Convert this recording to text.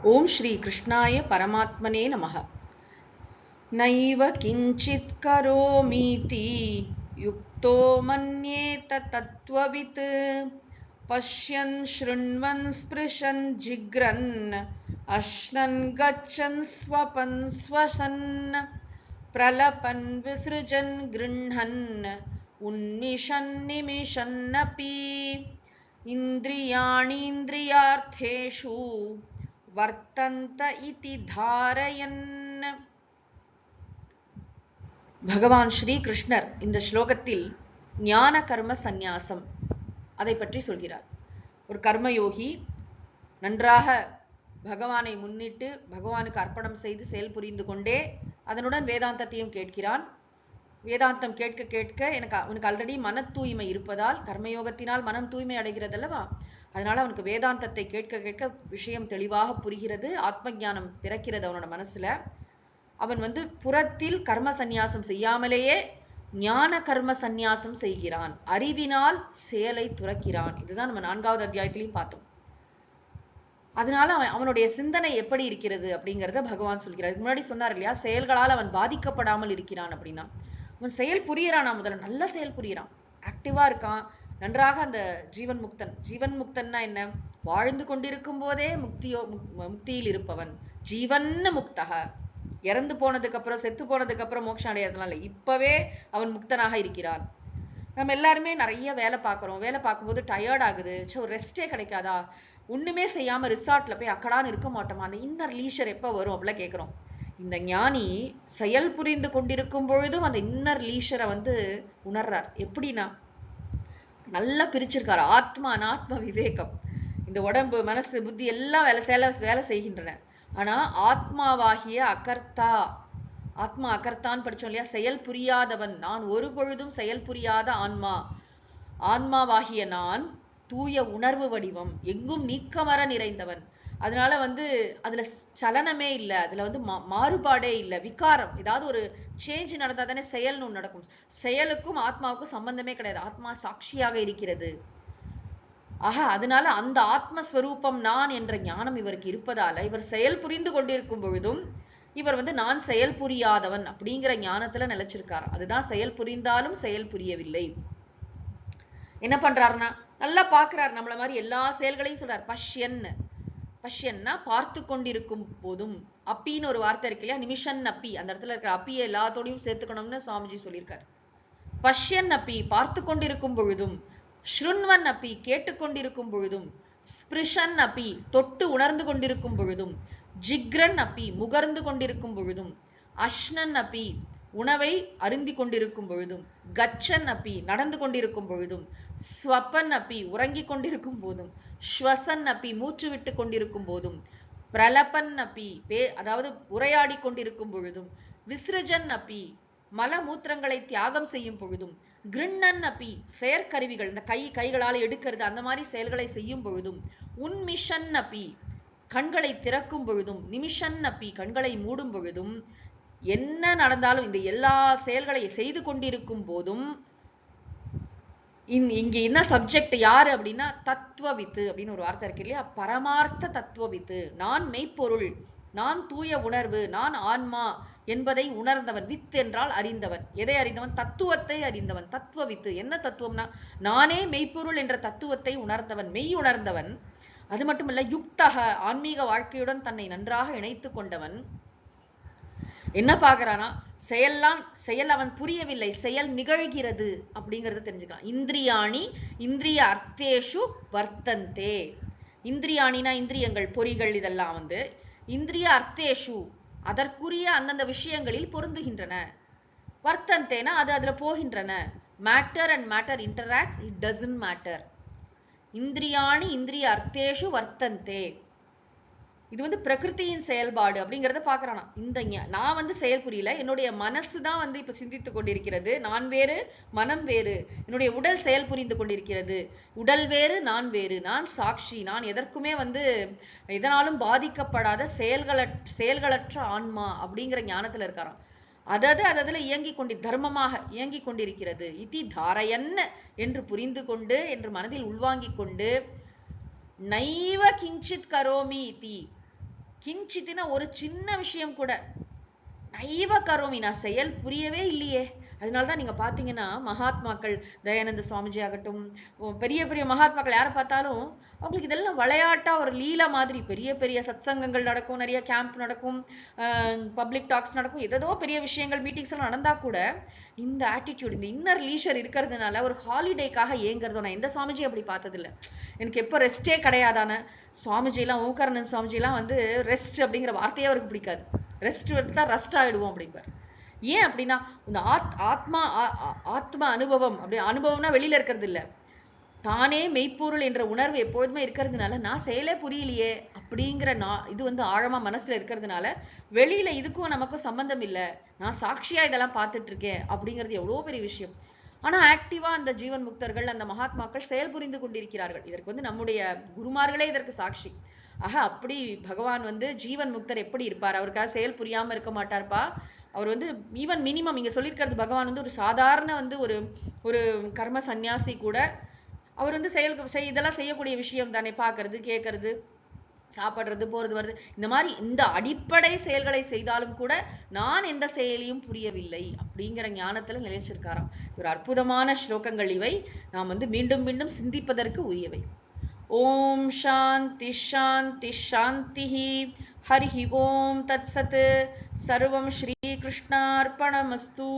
ओम श्री कृष्णाय परमात्मने नमः। नैव किंचित् करोमीति युक्तो मन्येत तत्त्ववित् पश्यन् शृण्वन् स्पृशन् जिघ्रन् अश्नन् गच्छन् स्वपन् स्वसन् प्रलपन् विसृजन् गृह्णन् उन्मिषन् निमिषन्नपि इन्द्रियाणीन्द्रियार्थेषु वर्तन्त इति धारयन्. பகவான் ஸ்ரீ கிருஷ்ணர் இந்த ஸ்லோகத்தில் ஞான கர்ம சந்நியாசம் அதை பற்றி சொல்கிறார். ஒரு கர்மயோகி நன்றாக பகவானை முன்னிட்டு பகவானுக்கு அர்ப்பணம் செய்து செயல் புரிந்து கொண்டே அதனுடன் வேதாந்தத்தையும் கேட்கிறான். வேதாந்தம் கேட்க கேட்க அவனுக்கு ஆல்ரெடி மன தூய்மை இருப்பதால், கர்மயோகத்தினால் மனம் தூய்மை அடைகிறது அல்லவா, அதனால அவனுக்கு வேதாந்தத்தை கேட்க கேட்க விஷயம் தெளிவாக புரிகிறது, ஆத்ம ஞானம் பிறக்கிறது அவனோட மனசுல. அவன் புறத்தில் கர்ம சந்நியாசம் செய்யாமலேயே ஞான கர்ம சந்நியாசம் செய்கிறான், அறிவினால் செயலை துறக்கிறான். இதுதான் நம்ம 4வது அத்தியாயத்திலையும் பார்த்தோம். அதனால அவனுடைய சிந்தனை எப்படி இருக்கிறது அப்படிங்கிறத பகவான் சொல்கிறார். முன்னாடி சொன்னார் இல்லையா, செயல்களால் அவன் பாதிக்கப்படாமல் இருக்கிறான் அப்படின்னா. அவன் செயல் புரியறானா, முதல்ல நல்ல செயல் புரியறான், ஆக்டிவா இருக்கான், நன்றாக. அந்த ஜீவன் முக்தன். ஜீவன் முக்தன்னா என்ன? வாழ்ந்து கொண்டிருக்கும் போதே முக்தியில் இருப்பவன். ஜீவன் முக்தக, இறந்து போனதுக்கு அப்புறம், செத்து போனதுக்கு அப்புறம் மோட்சம் அடையறதுனால இப்பவே அவன் முக்தனாக இருக்கிறான். நம்ம எல்லாருமே நிறைய வேலை பார்க்கிறோம். வேலை பார்க்கும்போது டயர்ட் ஆகுது, ஒரு ரெஸ்டே கிடைக்காதா, ஒண்ணுமே செய்யாம ரிசார்ட்ல போய் அக்கடான்னு இருக்க மாட்டோமா, அந்த இன்னர் லீஷர் எப்ப வரும் அப்படிலாம் கேட்கிறோம். இந்த ஞானி செயல் புரிந்து கொண்டிருக்கும் பொழுதும் அந்த இன்னர் லீஷரை உணர்றார். எப்படின்னா, நல்லா பிரிச்சிருக்காரு. ஆத்மா அனாத்ம விவேகம். இந்த உடம்பு, மனசு, புத்தி எல்லாம் வேலை செய்கின்றன. ஆனா ஆத்மாவாகிய அகர்த்தா, ஆத்மா அகர்த்தான்னு படிச்சோம் இல்லையா, செயல் புரியாதவன் நான், ஒரு பொழுதும் செயல் புரியாத ஆன்மா. ஆன்மாவாகிய நான் தூய உணர்வு வடிவம், எங்கும் நீக்கமர நிறைந்தவன். அதனால அதுல சலனமே இல்லை, அதுல மாறுபாடே இல்லை, விகாரம். ஏதாவது ஒரு சேஞ்ச் நடந்தா தானே செயல்னு ஒன்று நடக்கும். செயலுக்கும் ஆத்மாவுக்கும் சம்பந்தமே கிடையாது, ஆத்மா சாட்சியாக இருக்கிறது. ஆக அதனால அந்த ஆத்மஸ்வரூபம் நான் என்ற ஞானம் இவருக்கு இருப்பதால இவர் செயல் புரிந்து கொண்டிருக்கும் பொழுதும் இவர் நான் செயல் புரியாதவன் அப்படிங்கிற ஞானத்துல நிலைச்சிருக்கார். அதுதான் செயல் புரிந்தாலும் செயல் புரியவில்லை. என்ன பண்றாருன்னா, நல்லா பாக்குறாரு, நம்மள மாதிரி எல்லா செயல்களையும் சொல்றார். பஷ்யன்னா பார்த்து கொண்டிருக்கும் போதும். அப்பின்னு ஒரு வார்த்தை இருக்கு இல்லையா, நிமிஷன் அப்பி, அந்த இடத்துல இருக்கிற அப்பியை எல்லாத்தோடையும் சேர்த்துக்கணும்னு சுவாமிஜி சொல்லியிருக்காரு. பஷ்யன் அப்பி பார்த்து கொண்டிருக்கும் பொழுதும், ஸ்ருண்வன் அப்பி கேட்டுக்கொண்டிருக்கும் பொழுதும், ஸ்பிருஷன் அப்பி தொட்டு உணர்ந்து கொண்டிருக்கும் பொழுதும், ஜிக்ரன் அப்பி முகர்ந்து கொண்டிருக்கும் பொழுதும், அஷ்ணன் அப்பி உணவை அருந்தி கொண்டிருக்கும் பொழுதும், கச்சன் அப்பி நடந்து கொண்டிருக்கும் பொழுதும், ஸ்வப்பன் அப்பி உறங்கிக் கொண்டிருக்கும் போதும், ஸ்வசன் அப்பி மூச்சு விட்டு கொண்டிருக்கும் போதும், பிரலபன் அப்பி அதாவது உரையாடி கொண்டிருக்கும் பொழுதும், விசிருஜன் அப்பி மல மூத்திரங்களை தியாகம் செய்யும் பொழுதும், கிருண்ணன் அப்பி செயற்கருவிகள், இந்த கைகளால் எடுக்கிறது அந்த மாதிரி செயல்களை செய்யும் பொழுதும், உன்மிஷன் அப்பி கண்களை திறக்கும் பொழுதும், நிமிஷன் அப்பி கண்களை மூடும் பொழுதும், என்ன நடந்தாலும் இந்த எல்லா செயல்களை செய்து கொண்டிருக்கும் போதும் இங்க என்ன சப்ஜெக்ட் யாரு அப்படின்னா, தத்துவவித்து அப்படின்னு ஒரு வார்த்தை இருக்கு இல்லையா, பரமார்த்த தத்துவவித்து. நான் மெய்ப்பொருள், நான் தூய உணர்வு, நான் ஆன்மா என்பதை உணர்ந்தவன். வித் என்றால் அறிந்தவன். எதை அறிந்தவன்? தத்துவத்தை அறிந்தவன். தத்துவவித்து என்ன தத்துவம்னா, நானே மெய்ப்பொருள் என்ற தத்துவத்தை உணர்ந்தவன், மெய் உணர்ந்தவன். அது மட்டுமல்ல, யுக்தக ஆன்மீக வாழ்க்கையுடன் தன்னை நன்றாக இணைத்து கொண்டவன். என்ன பாக்குறானா, செயல் அவன் புரியவில்லை, செயல் நிகழ்கிறது அப்படிங்கறத தெரிஞ்சுக்கலாம். இந்திரியாணி இந்திரிய அர்த்தேஷு வர்த்தந்தே. இந்திரியாணினா இந்திரியங்கள், பொறிகள், இதெல்லாம் இந்திரிய அர்த்தேஷு அதற்குரிய அந்தந்த விஷயங்களில் பொருந்துகின்றன. வர்த்தந்தேனா அது அதுல போகின்றன. Matter and matter interacts, it doesn't matter. இந்திரியாணி இந்திரிய அர்த்தேஷு வர்த்தந்தே. இது பிரகிருதியின் செயல்பாடு அப்படிங்கிறத பாக்குறானா. நான் செயல் புரியல, என்னுடைய மனசுதான் இப்ப சிந்தித்துக் கொண்டிருக்கிறது. நான் வேறு, மனம் வேறு. என்னுடைய உடல் செயல் புரிந்து கொண்டிருக்கிறது. உடல் வேறு, நான் வேறு. நான் சாட்சி, நான் எதற்குமே இதனாலும் பாதிக்கப்படாத செயல்களற்ற ஆன்மா அப்படிங்கிற ஞானத்துல இருக்காராம். அதுல தர்மமாக இயங்கிக் கொண்டிருக்கிறது. இதி தாரயன் என்று புரிந்து கொண்டு, என்று மனதில் உள்வாங்கிக் கொண்டு, நைவ கிஞ்சித் கரோமி இதி கிஞ்சித்தின ஒரு சின்ன விஷயம் கூட நைவ கரோமி, நான் செயல் புரியவே இல்லையே. அதனாலதான் நீங்க பாத்தீங்கன்னா மகாத்மாக்கள், தயானந்த சுவாமிஜி ஆகட்டும், பெரிய பெரிய மகாத்மாக்கள் யாரை பார்த்தாலும் அவங்களுக்கு இதெல்லாம் விளையாட்டா ஒரு லீலா மாதிரி. பெரிய பெரிய சத்சங்கங்கள் நடக்கும், நிறைய கேம்ப் நடக்கும், பப்ளிக் டாக்ஸ் நடக்கும், ஏதோ பெரிய விஷயங்கள் மீட்டிங்ஸ் எல்லாம் நடந்தா கூட இந்த ஆட்டிடியூட், இந்த இன்னர் லீஷர் இருக்கிறதுனால ஒரு ஹாலிடேக்காக ஏங்குறதோ நான் எந்த சுவாமிஜி அப்படி பார்த்ததில்லை. எனக்கு எப்போ ரெஸ்டே கிடையாதான சுவாமிஜி எல்லாம், ஓம்காரானந்த சுவாமிஜி எல்லாம் வந்து ரெஸ்ட் அப்படிங்கிற வார்த்தையே அவருக்கு பிடிக்காது. ரெஸ்ட் எடுத்தா ரஸ்ட் ஆயிடுவோம் அப்படிம்பார். ஏன் அப்படின்னா இந்த ஆத்மா அனுபவம், அப்படி அனுபவம்னா வெளியில இருக்கிறது இல்ல, தானே மெய்ப்பொருள் என்ற உணர்வு எப்போதுமே இருக்கிறதுனால நான் செயலே புரியலையே அப்படிங்கிற இது வந்து ஆழமா மனசுல இருக்கிறதுனால வெளியில இதுக்கும் நமக்கும் சம்பந்தம் இல்லை, நான் சாட்சியா இதெல்லாம் பார்த்துட்டு இருக்கேன் அப்படிங்கிறது எவ்வளவு பெரிய விஷயம். ஆனா ஆக்டிவா அந்த ஜீவன் முக்தர்கள், அந்த மகாத்மாக்கள் செயல் புரிந்து கொண்டிருக்கிறார்கள். இதற்கு வந்து நம்முடைய குருமார்களே இதற்கு சாட்சி. ஆக அப்படி பகவான் வந்து ஜீவன் முக்தர் எப்படி இருப்பார், அவருக்காக செயல் புரியாம இருக்க மாட்டார்ப்பா. அவர் வந்து ஈவன் மினிமம் இங்க சொல்லியிருக்கிறது, பகவான் வந்து ஒரு சாதாரண வந்து ஒரு கர்ம சந்நியாசி கூட அவர் வந்து இதெல்லாம் செய்யக்கூடிய விஷயம் தானே, பார்க்கறது, கேட்கறது, சாப்பிடுறது, போறது, வருது, இந்த மாதிரி இந்த அடிப்படை செயல்களை செய்தாலும் கூட நான் எந்த செயலையும் புரியவில்லை அப்படிங்கிற ஞானத்துல நிலைச்சிருக்காராம். ஒரு அற்புதமான ஸ்லோகங்கள் இவை. நாம் வந்து மீண்டும் மீண்டும் சிந்திப்பதற்கு உரியவை. ஓம் சாந்தி சாந்தி சாந்தி. ஹரி ஓம் தத்சத். சர்வம் ஸ்ரீ கிருஷ்ணார்ப்பணமஸ்து.